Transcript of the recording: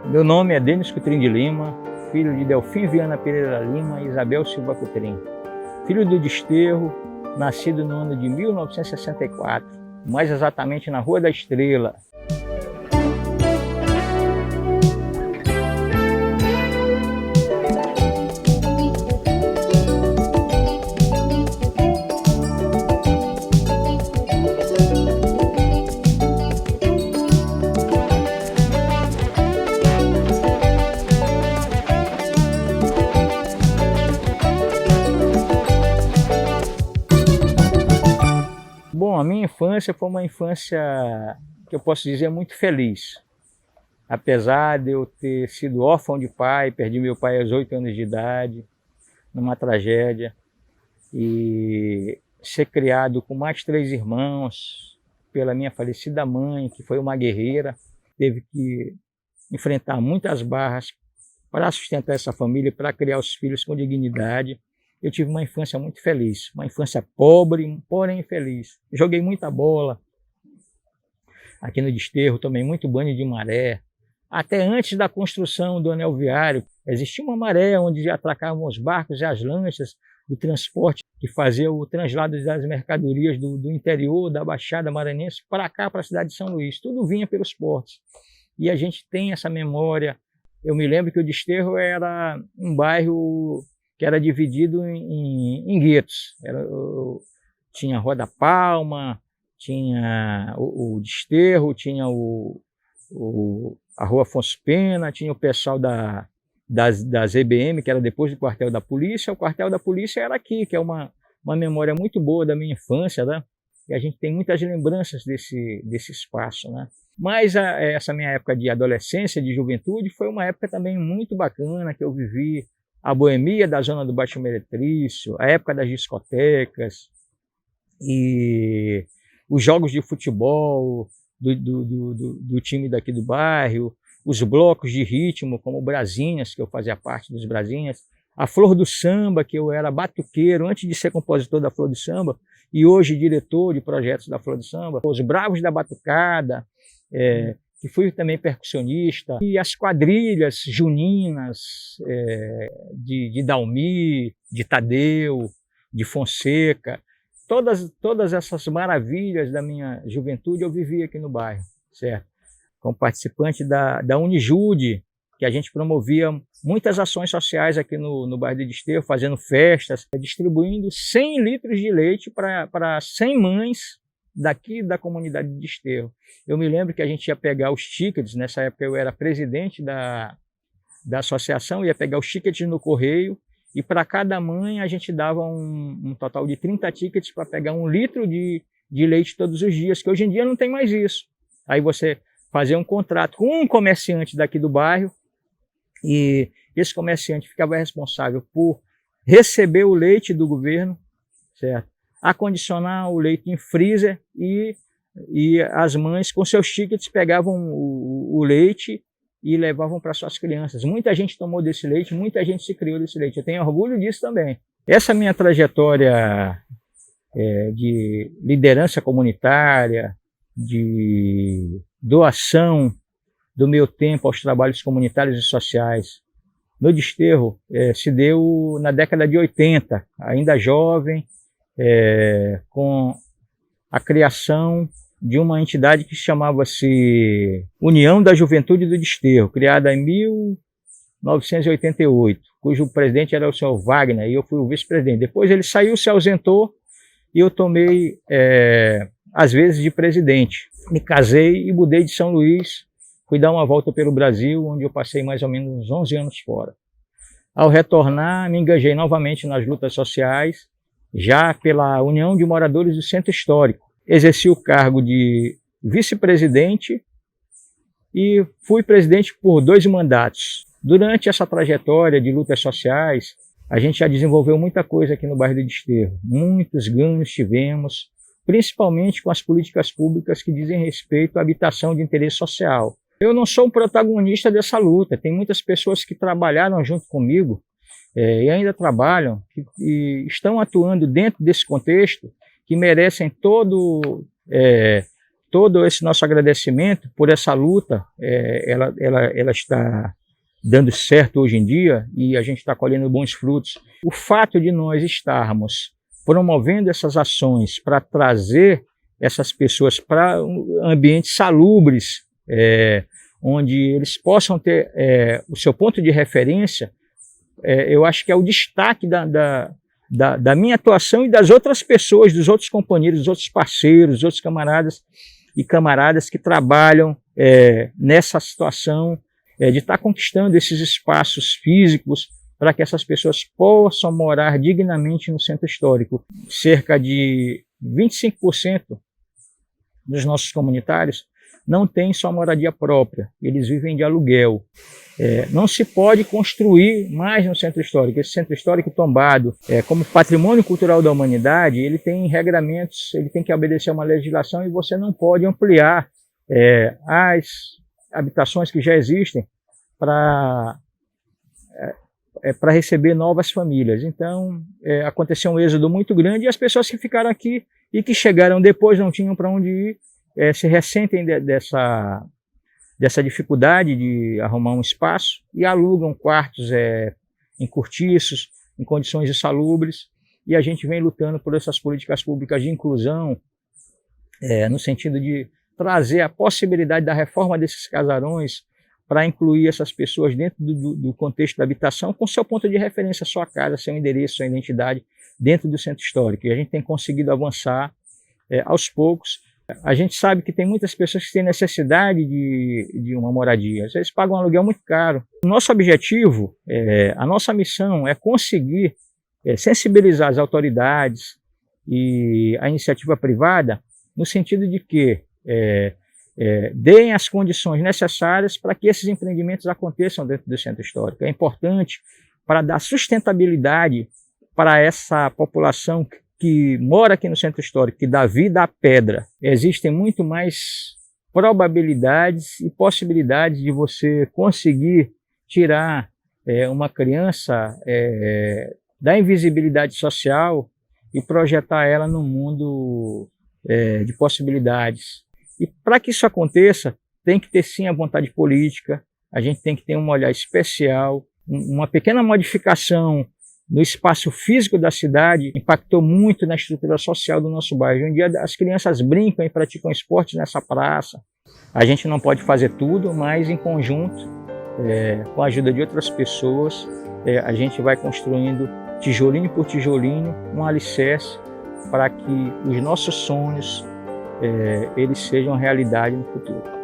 Meu nome é Denis Coutrinho de Lima, filho de Delfim Viana Pereira Lima e Isabel Silva Coutrinho. Filho do Desterro, nascido no ano de 1964, mais exatamente na Rua da Estrela. Bom, a minha infância foi uma infância que eu posso dizer muito feliz. Apesar de eu ter sido órfão de pai, perdi meu pai aos 8 anos de idade, numa tragédia, e ser criado com mais 3 irmãos pela minha falecida mãe, que foi uma guerreira, teve que enfrentar muitas barras para sustentar essa família, para criar os filhos com dignidade. Eu tive uma infância muito feliz, uma infância pobre, porém feliz. Joguei muita bola aqui no Desterro, tomei muito banho de maré. Até antes da construção do anel viário, existia uma maré onde atracavam os barcos e as lanchas do transporte que fazia o translado das mercadorias do interior, da Baixada Maranhense, para cá, para a cidade de São Luís. Tudo vinha pelos portos. E a gente tem essa memória. Eu me lembro que o Desterro era um bairro que era dividido em guetos. Tinha a Rua da Palma, tinha o Desterro, tinha a Rua Afonso Pena, tinha o pessoal das EBM, que era depois do quartel da polícia. O quartel da polícia era aqui, que é uma memória muito boa da minha infância, né? E a gente tem muitas lembranças desse espaço, né? Mas essa minha época de adolescência, de juventude, foi uma época também muito bacana, que eu vivi a boemia da zona do Baixo Meretrício, a época das discotecas e os jogos de futebol do time daqui do bairro, os blocos de ritmo, como o Brasinhas, que eu fazia parte dos Brasinhas, a Flor do Samba, que eu era batuqueiro antes de ser compositor da Flor do Samba e hoje diretor de projetos da Flor do Samba, os Bravos da Batucada, que fui também percussionista, e as quadrilhas juninas de Dalmi, de Tadeu, de Fonseca, todas essas maravilhas da minha juventude eu vivi aqui no bairro, certo? Como participante da Unijude, que a gente promovia muitas ações sociais aqui no bairro de Desterro, fazendo festas, distribuindo 100 litros de leite para 100 mães daqui da comunidade de Desterro. Eu me lembro que a gente ia pegar os tickets, nessa época eu era presidente da associação, ia pegar os tickets no correio, e para cada mãe a gente dava um total de 30 tickets para pegar 1 litro de leite todos os dias, que hoje em dia não tem mais isso. Aí você fazia um contrato com um comerciante daqui do bairro, e esse comerciante ficava responsável por receber o leite do governo, certo? Acondicionar o leite em freezer e as mães com seus tickets pegavam o leite e levavam para suas crianças. Muita gente tomou desse leite, muita gente se criou desse leite. Eu tenho orgulho disso também. Essa minha trajetória de liderança comunitária, de doação do meu tempo aos trabalhos comunitários e sociais no Desterro se deu na década de 80, ainda jovem, com a criação de uma entidade que chamava-se União da Juventude do Desterro, criada em 1988, cujo presidente era o senhor Wagner, e eu fui o vice-presidente. Depois ele saiu, se ausentou, e eu tomei, às vezes, de presidente. Me casei e mudei de São Luís, fui dar uma volta pelo Brasil, onde eu passei mais ou menos uns 11 anos fora. Ao retornar, me engajei novamente nas lutas sociais, já pela União de Moradores do Centro Histórico. Exerci o cargo de vice-presidente e fui presidente por 2 mandatos. Durante essa trajetória de lutas sociais, a gente já desenvolveu muita coisa aqui no bairro do Desterro. Muitos ganhos tivemos, principalmente com as políticas públicas que dizem respeito à habitação de interesse social. Eu não sou o protagonista dessa luta, tem muitas pessoas que trabalharam junto comigo e ainda trabalham, e estão atuando dentro desse contexto, que merecem todo esse nosso agradecimento por essa luta, ela está dando certo hoje em dia e a gente está colhendo bons frutos. O fato de nós estarmos promovendo essas ações para trazer essas pessoas para ambientes salubres, onde eles possam ter o seu ponto de referência, eu acho que é o destaque da minha atuação e das outras pessoas, dos outros companheiros, dos outros parceiros, dos outros camaradas e camaradas que trabalham nessa situação de estar conquistando esses espaços físicos para que essas pessoas possam morar dignamente no centro histórico. Cerca de 25% dos nossos comunitários não têm sua moradia própria, eles vivem de aluguel. Não se pode construir mais no centro histórico. Esse centro histórico tombado, como patrimônio cultural da humanidade, ele tem regramentos, ele tem que obedecer a uma legislação e você não pode ampliar as habitações que já existem para receber novas famílias. Então, aconteceu um êxodo muito grande e as pessoas que ficaram aqui e que chegaram depois não tinham para onde ir, se ressentem dessa dificuldade de arrumar um espaço e alugam quartos em cortiços, em condições insalubres, e a gente vem lutando por essas políticas públicas de inclusão, no sentido de trazer a possibilidade da reforma desses casarões para incluir essas pessoas dentro do contexto da habitação, com seu ponto de referência, sua casa, seu endereço, sua identidade, dentro do centro histórico. E a gente tem conseguido avançar aos poucos. A gente sabe que tem muitas pessoas que têm necessidade de uma moradia. Às vezes pagam um aluguel muito caro. O nosso objetivo, a nossa missão é conseguir sensibilizar as autoridades e a iniciativa privada no sentido de que deem as condições necessárias para que esses empreendimentos aconteçam dentro do centro histórico. É importante para dar sustentabilidade para essa população que mora aqui no centro histórico, que dá vida à pedra. Existem muito mais probabilidades e possibilidades de você conseguir tirar uma criança da invisibilidade social e projetar ela num mundo de possibilidades. E para que isso aconteça, tem que ter sim a vontade política, a gente tem que ter um olhar especial, uma pequena modificação no espaço físico da cidade impactou muito na estrutura social do nosso bairro. Hoje em dia as crianças brincam e praticam esportes nessa praça. A gente não pode fazer tudo, mas em conjunto, com a ajuda de outras pessoas, a gente vai construindo tijolinho por tijolinho um alicerce para que os nossos sonhos eles sejam realidade no futuro.